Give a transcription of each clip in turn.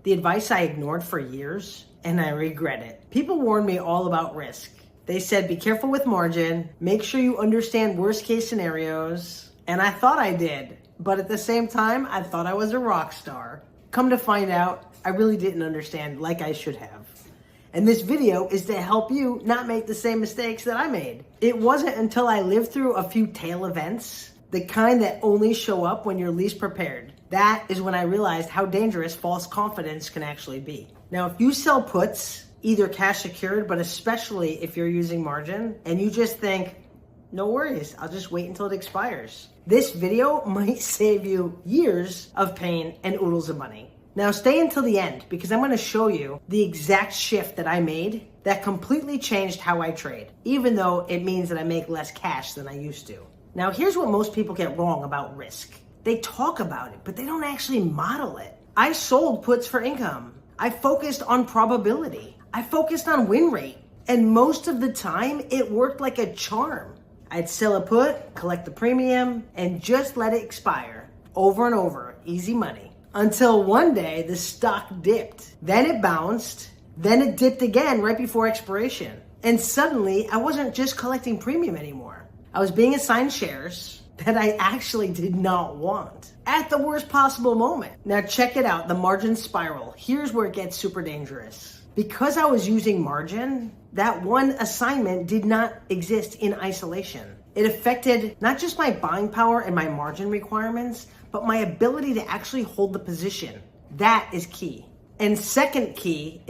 The advice I ignored for years, and I regret it. People warned me all about risk. They said, be careful with margin, make sure you understand worst case scenarios, and I thought I did, but at the same time, I thought I was a rock star. Come to find out, I really didn't understand like I should have. And this video is to help you not make the same mistakes that I made. It wasn't until I lived through a few tail events, the kind that only show up when you're least prepared. That is when I realized how dangerous false confidence can actually be. Now, if you sell puts, either cash secured, but especially if you're using margin, and you just think, no worries, I'll just wait until it expires. This video might save you years of pain and oodles of money. Now stay until the end because I'm gonna show you the exact shift that I made that completely changed how I trade, even though it means that I make less cash than I used to. Now here's what most people get wrong about risk. They talk about it, but they don't actually model it. I sold puts for income. I focused on probability. I focused on win rate. And most of the time, it worked like a charm. I'd sell a put, collect the premium, and just let it expire. Over and over, easy money. Until one day, the stock dipped. Then it bounced. Then it dipped again right before expiration. And suddenly, I wasn't just collecting premium anymore. I was being assigned shares that I actually did not want at the worst possible moment. Now check it out, the margin spiral. Here's where it gets super dangerous. Because I was using margin, that one assignment did not exist in isolation. It affected not just my buying power and my margin requirements, but my ability to actually hold the position. That is key. And second key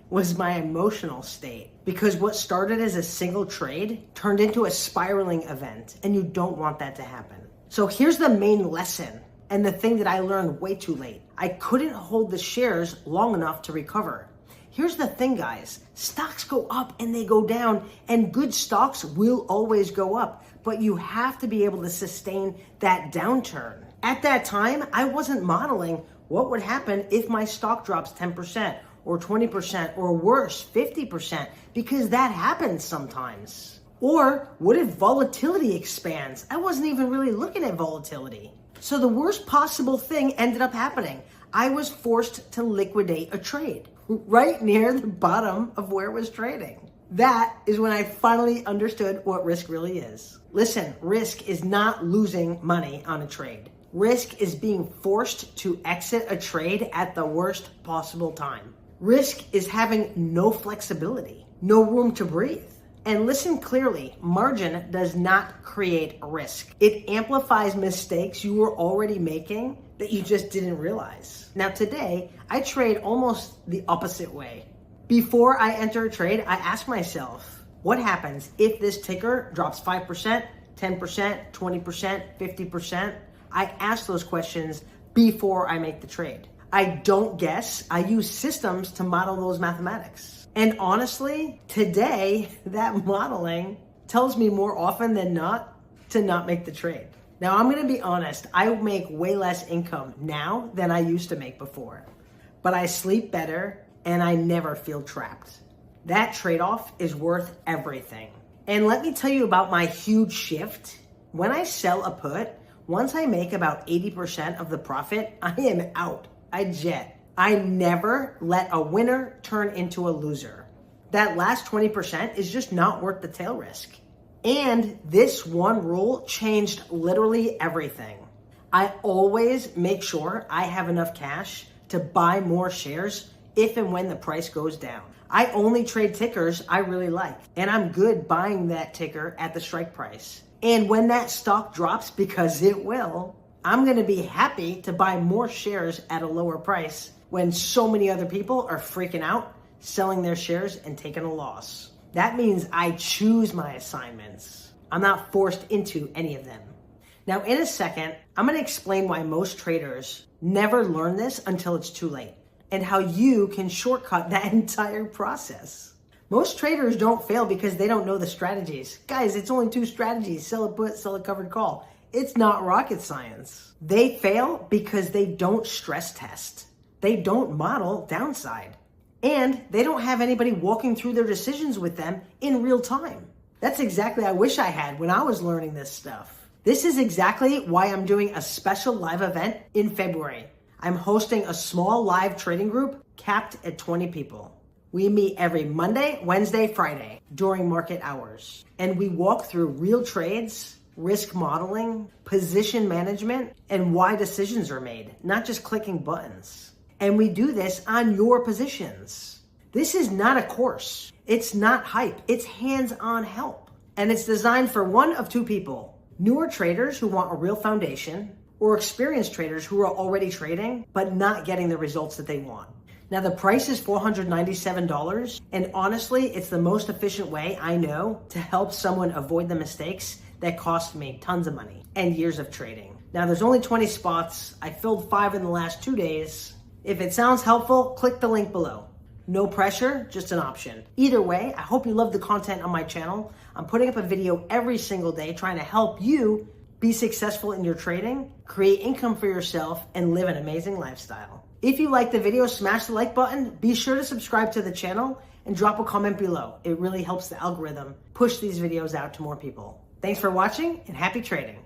was my emotional state. Because what started as a single trade turned into a spiraling event, and you don't want that to happen. So here's the main lesson, and the thing that I learned way too late. I couldn't hold the shares long enough to recover. Here's the thing, guys. Stocks go up and they go down, and good stocks will always go up, but you have to be able to sustain that downturn. At that time, I wasn't modeling what would happen if my stock drops 10%. Or 20%, or worse, 50%, because that happens sometimes. Or what if volatility expands? I wasn't even really looking at volatility. So the worst possible thing ended up happening. I was forced to liquidate a trade right near the bottom of where it was trading. That is when I finally understood what risk really is. Listen, risk is not losing money on a trade. Risk is being forced to exit a trade at the worst possible time. Risk is having no flexibility, no room to breathe. And listen clearly, margin does not create risk. It amplifies mistakes you were already making that you just didn't realize. Now today, I trade almost the opposite way. Before I enter a trade, I ask myself, what happens if this ticker drops 5%, 10%, 20%, 50%? I ask those questions before I make the trade. I don't guess. I use systems to model those mathematics. And honestly, today, that modeling tells me more often than not to not make the trade. Now, I'm going to be honest. I make way less income now than I used to make before. But I sleep better and I never feel trapped. That trade-off is worth everything. And let me tell you about my huge shift. When I sell a put, once I make about 80% of the profit, I am out. I jet. I never let a winner turn into a loser. That last 20% is just not worth the tail risk. And this one rule changed literally everything. I always make sure I have enough cash to buy more shares if and when the price goes down. I only trade tickers I really like, and I'm good buying that ticker at the strike price. And when that stock drops, because it will, I'm going to be happy to buy more shares at a lower price when so many other people are freaking out, selling their shares and taking a loss. That means I choose my assignments. I'm not forced into any of them. Now, in a second, I'm going to explain why most traders never learn this until it's too late and how you can shortcut that entire process. Most traders don't fail because they don't know the strategies. Guys, it's only 2 strategies: sell a put, sell a covered call. It's not rocket science. They fail because they don't stress test. They don't model downside. And they don't have anybody walking through their decisions with them in real time. That's exactly what I wish I had when I was learning this stuff. This is exactly why I'm doing a special live event in February. I'm hosting a small live trading group capped at 20 people. We meet every Monday, Wednesday, Friday during market hours. And we walk through real trades, risk modeling, position management, and why decisions are made, not just clicking buttons. And we do this on your positions. This is not a course. It's not hype. It's hands-on help. And it's designed for one of two people: newer traders who want a real foundation, or experienced traders who are already trading but not getting the results that they want. Now, the price is $497, and honestly, it's the most efficient way I know to help someone avoid the mistakes that cost me tons of money and years of trading. Now, there's only 20 spots. I filled 5 in the last 2 days. If it sounds helpful, click the link below. No pressure, just an option. Either way, I hope you love the content on my channel. I'm putting up a video every single day trying to help you be successful in your trading, create income for yourself, and live an amazing lifestyle. If you like the video, smash the like button. Be sure to subscribe to the channel and drop a comment below. It really helps the algorithm push these videos out to more people. Thanks for watching and happy trading.